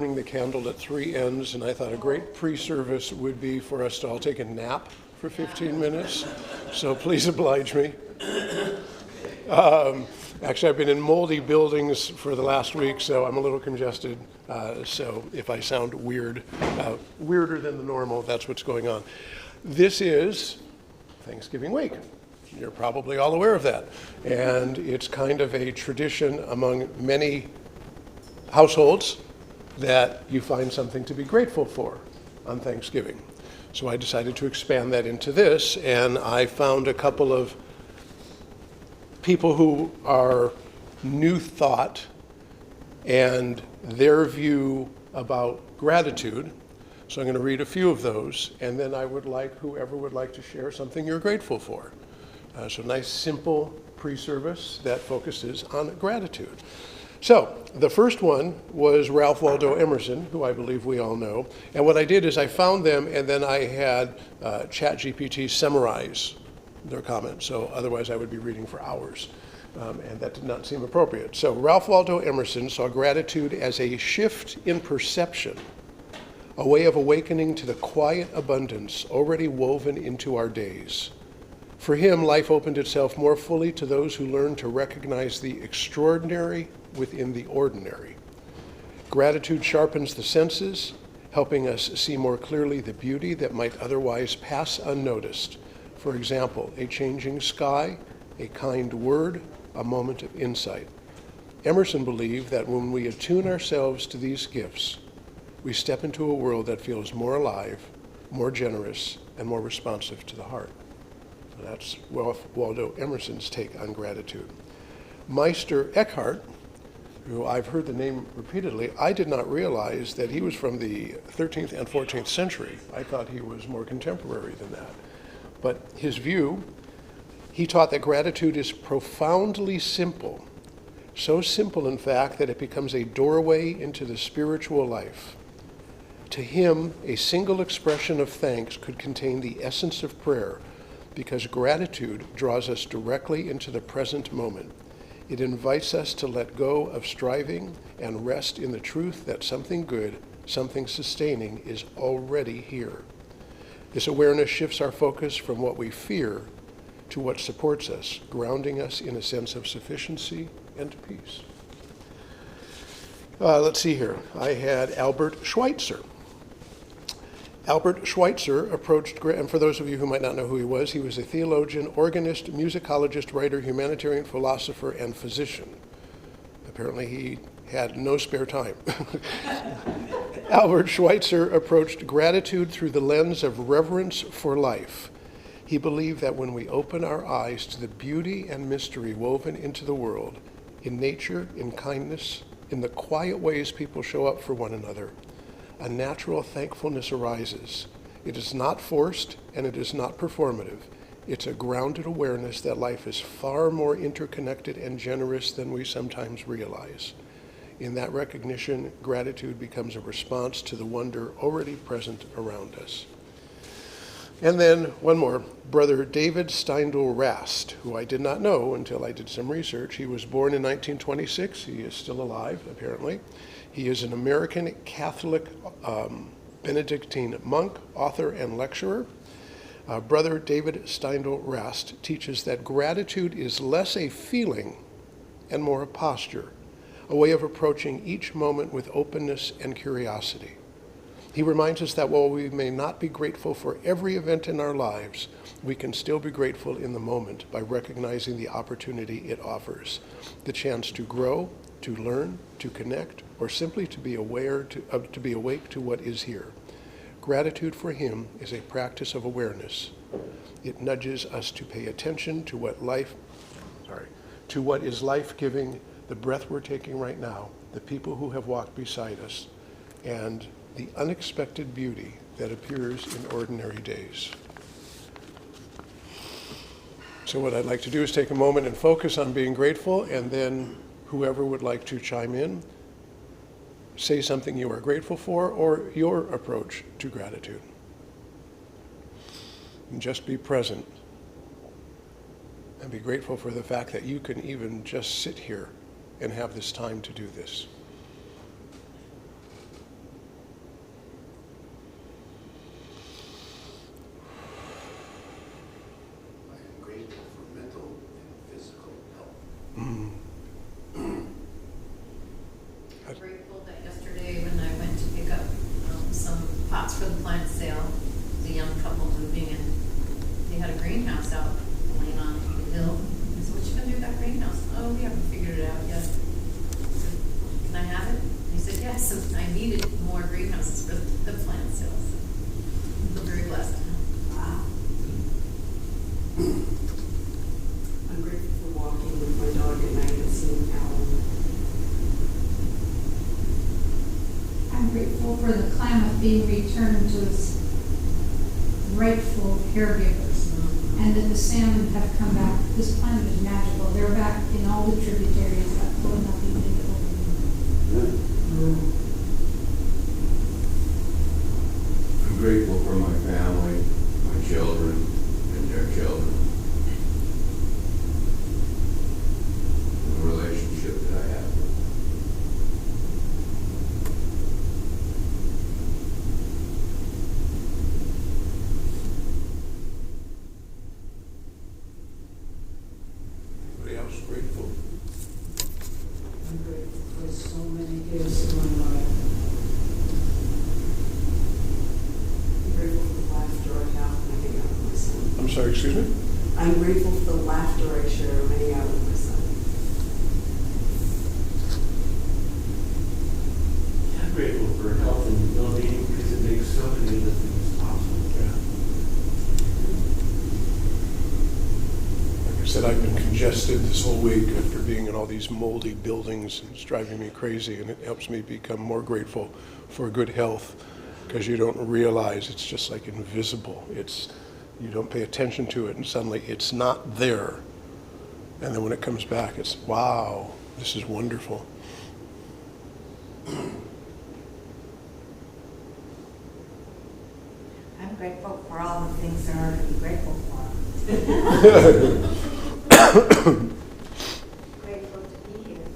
burning the candle at three ends, and I thought a great pre-service would be for us to all take a nap for 15 minutes. So please oblige me. Actually, I've been in moldy buildings for the last week, so I'm a little congested. So if I sound weird, weirder than the normal, that's what's going on. This is Thanksgiving week. You're probably all aware of that. And it's kind of a tradition among many households that you find something to be grateful for on Thanksgiving. So I decided to expand that into this, and I found a couple of people who are new thought and their view about gratitude. So I'm going to read a few of those, and then I would like whoever would like to share something you're grateful for. So nice, simple pre-service that focuses on gratitude. So the first one was Ralph Waldo Emerson, who I believe we all know. And what I did is I found them, and then I had ChatGPT summarize their comments. So otherwise I would be reading for hours, and that did not seem appropriate. So Ralph Waldo Emerson saw gratitude as a shift in perception, a way of awakening to the quiet abundance already woven into our days. For him, life opened itself more fully to those who learned to recognize the extraordinary within the ordinary. Gratitude sharpens the senses, helping us see more clearly the beauty that might otherwise pass unnoticed. For example, a changing sky, a kind word, a moment of insight. Emerson believed that when we attune ourselves to these gifts, we step into a world that feels more alive, more generous, and more responsive to the heart. That's Ralph Waldo Emerson's take on gratitude. Meister Eckhart, who I've heard the name repeatedly, I did not realize that he was from the 13th and 14th century. I thought he was more contemporary than that. But his view, he taught that gratitude is profoundly simple, so simple in fact that it becomes a doorway into the spiritual life. To him, a single expression of thanks could contain the essence of prayer, because gratitude draws us directly into the present moment. It invites us to let go of striving and rest in the truth that something good, something sustaining is already here. This awareness shifts our focus from what we fear to what supports us, grounding us in a sense of sufficiency and peace. Let's see here. I had Albert Schweitzer. Albert Schweitzer approached, and for those of you who might not know who he was a theologian, organist, musicologist, writer, humanitarian, philosopher, and physician. Apparently he had no spare time. Albert Schweitzer approached gratitude through the lens of reverence for life. He believed that when we open our eyes to the beauty and mystery woven into the world, in nature, in kindness, in the quiet ways people show up for one another, a natural thankfulness arises. It is not forced and it is not performative. It's a grounded awareness that life is far more interconnected and generous than we sometimes realize. In that recognition, gratitude becomes a response to the wonder already present around us. And then one more, Brother David Steindl Rast, who I did not know until I did some research. He was born in 1926. He is still alive, apparently. He is an American Catholic Benedictine monk, author, and lecturer. Brother David Steindl Rast teaches that gratitude is less a feeling and more a posture, a way of approaching each moment with openness and curiosity. He reminds us that while we may not be grateful for every event in our lives, we can still be grateful in the moment by recognizing the opportunity it offers, the chance to grow, to learn, to connect, or simply to be aware, to be awake to what is here. Gratitude for him is a practice of awareness. It nudges us to pay attention to what is life-giving, the breath we're taking right now, the people who have walked beside us, and the unexpected beauty that appears in ordinary days. So what I'd like to do is take a moment and focus on being grateful, and then whoever would like to chime in, say something you are grateful for or your approach to gratitude. And just be present and be grateful for the fact that you can even just sit here and have this time to do this. had a greenhouse out laying on the hill. I said, what you gonna do with that greenhouse? Oh, we haven't figured it out yet. I said, can I have it? And he said, yes. And I needed more greenhouses for the plant sales. I'm very blessed. Wow. I'm grateful for walking with my dog at night and seeing Alan. I'm grateful for the Klamath being returned to its rightful caregivers, and that the salmon have come back. This planet is magical. They're back in all the tributaries that flow nothing into I'm grateful for my family, my children, and their children. The relationship that I have with them. Anybody else grateful? I'm grateful for so many gifts in my life. I'm grateful for the laughter I have when I hang out with my son. I'm sorry, excuse me? I'm grateful for the laughter I share when I hang out with my son. I'm grateful for health and well-being because it makes so many of the things possible. Yeah. Like I said, I've been congested this whole week after being in all these moldy buildings, and it's driving me crazy, and it helps me become more grateful for good health, because you don't realize it's just like invisible. You don't pay attention to it, and suddenly it's not there. And then when it comes back, it's, wow, this is wonderful. I'm grateful for all the things there are to be grateful for. Grateful to be here.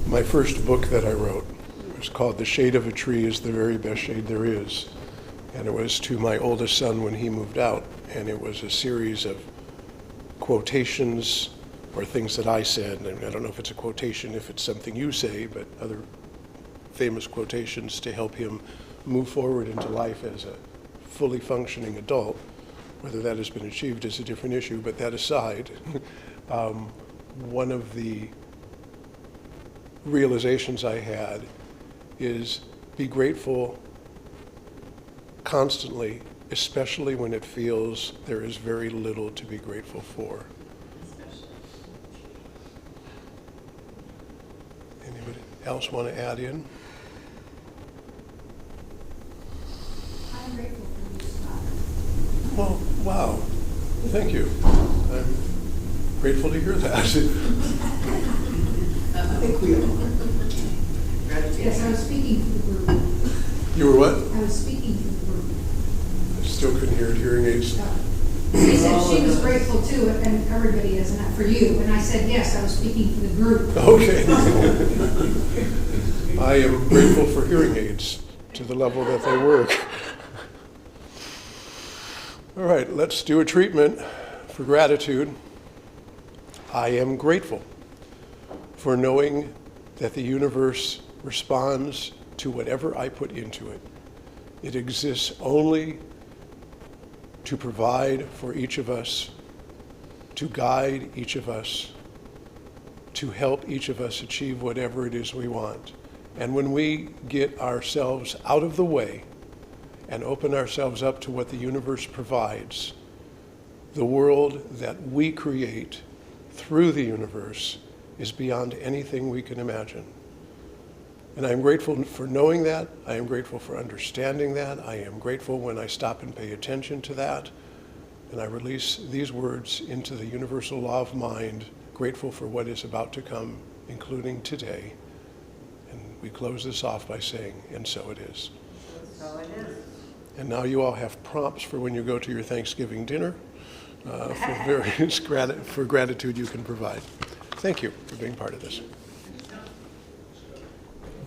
My first book that I wrote was called The Shade of a Tree is the Very Best Shade There Is. And it was to my oldest son when he moved out. And it was a series of quotations or things that I said. And I don't know if it's a quotation, if it's something you say, but other famous quotations to help him move forward into life as a fully functioning adult. Whether that has been achieved is a different issue, but that aside, one of the realizations I had is be grateful constantly, especially when it feels there is very little to be grateful for. Anybody else want to add in? I'm grateful for you, Scott. Well, wow, thank you. I'm grateful to hear that. I think we are. Yes, I was speaking for the group. You were what? I was speaking for the group. I still couldn't hear it, hearing aids. She said she was grateful too, and everybody is, and for you. And I said, yes, I was speaking for the group. Okay. I am grateful for hearing aids to the level that they work. All right, let's do a treatment for gratitude. I am grateful for knowing that the universe responds to whatever I put into it. It exists only to provide for each of us, to guide each of us, to help each of us achieve whatever it is we want. And when we get ourselves out of the way and open ourselves up to what the universe provides, the world that we create through the universe is beyond anything we can imagine. And I am grateful for knowing that. I am grateful for understanding that. I am grateful when I stop and pay attention to that. And I release these words into the universal law of mind, grateful for what is about to come, including today. And we close this off by saying, and so it is. So it is. And now you all have prompts for when you go to your Thanksgiving dinner for various for gratitude you can provide. Thank you for being part of this.